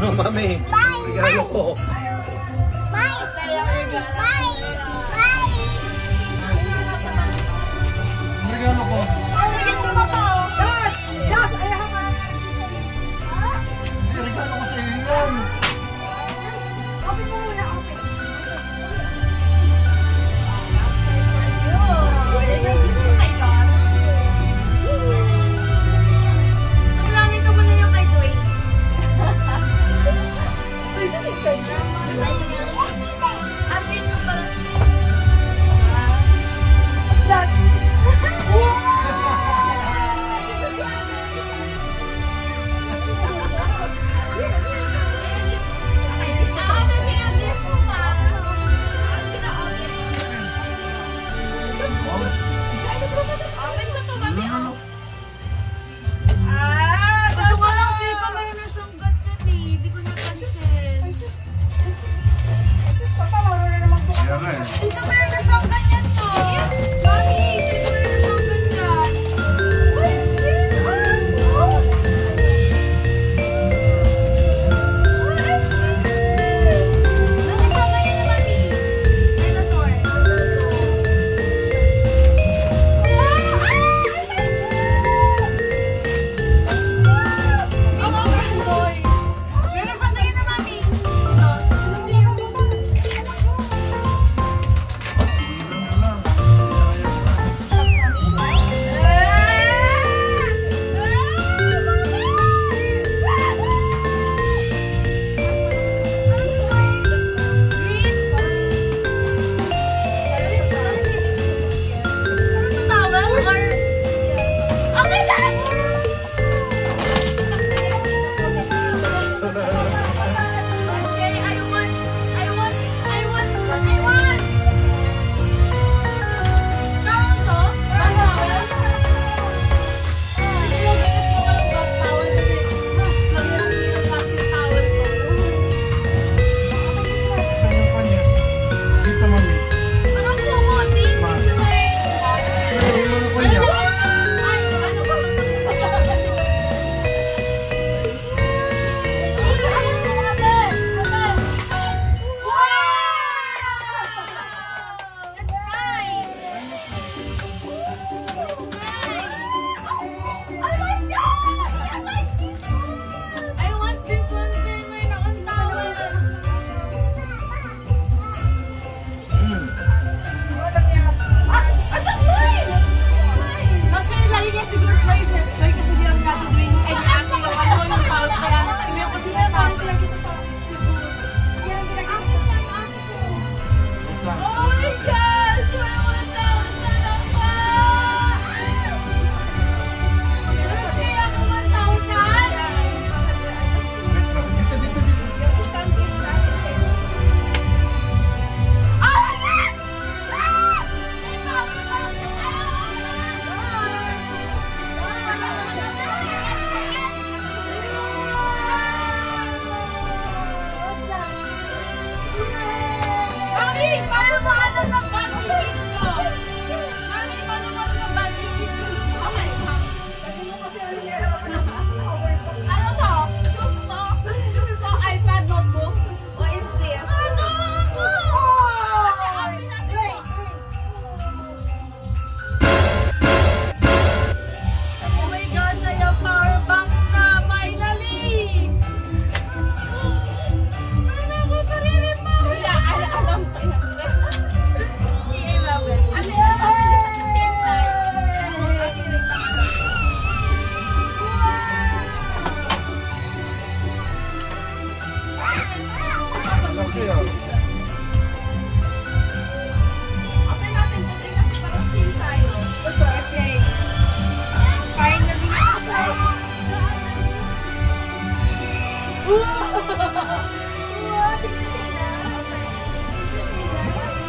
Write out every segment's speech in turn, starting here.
No, mami. Regalo ko. Regalo ko. Regalo ko sa iyo yun. Open mo muna, open. Namin ko muna yung kay Dwayne. Where's the sister? Atin mo pala. What's that? Dito meron na siyang ganyan to. Mami, dito meron na siyang ganyan. What is this? What is this? Meron na siyang ganyan na, Mami. Dinosaur. Ang overboy. Meron na siyang ganyan na, Mami.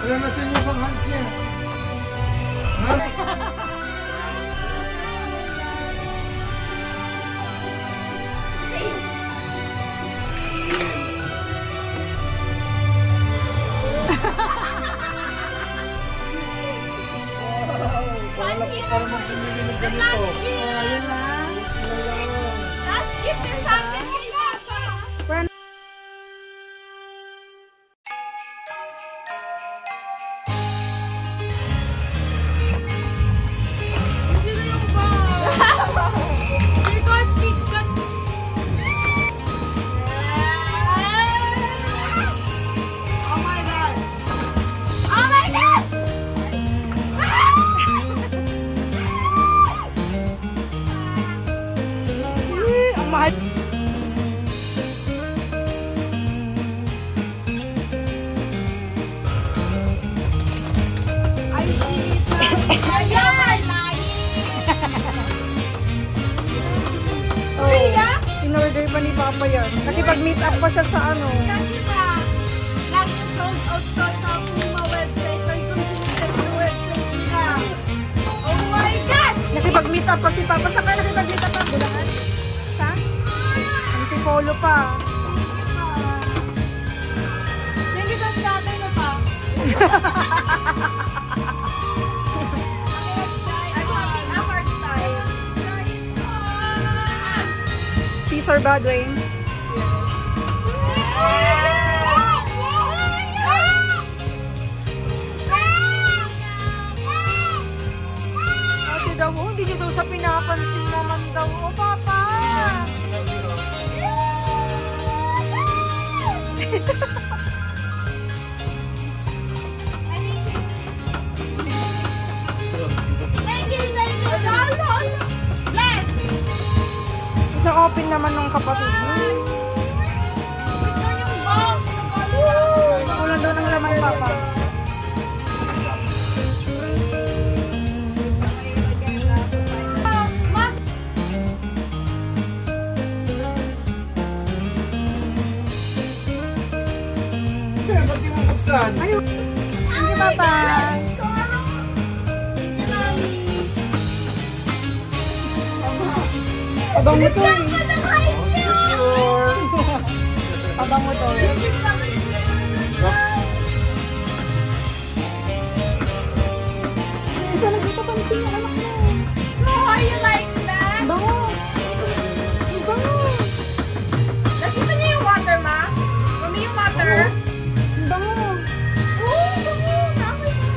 Wala na sa inyo sa hands niya. Para magpumili ng ganito. Last gift is sa akin. Papa yan. Nakipag-meet up pa siya sa ano. Kasi ba, lagi yung sold out ka sa Puma website. Kaya kung sinisip yung website nila. Oh my God! Nakipag-meet up pa si Papa. Saan ka nakipag-meet up pa? Bulacan? Sa? Antipolo pa. Thank you sa tatay na pa. I'm having a hard time. Caesar ba, Dwayne? Kasi daw, hindi nyo daw sa pinapansin naman daw. Oh, Papa! Thank you, thank you. Yes! Na-open naman ng kapatid mo. Ito yung box. Kulang daw ng laman, Papa. Mas Kasi, ba't di mo buksan? Ayun. Sige, Papa. Abang mo to eh. Abang mo to eh. Isa nagpapansin yung anak mo. Oh, you like that? Bango. Bango. Nakita niyo yung water, ma? Mami, yung water? Bango. Oh, bango. Nakakita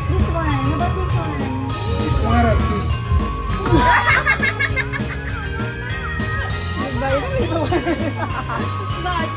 This one. How about this one? Pangarap, sis. Nagbayad ko ito. But,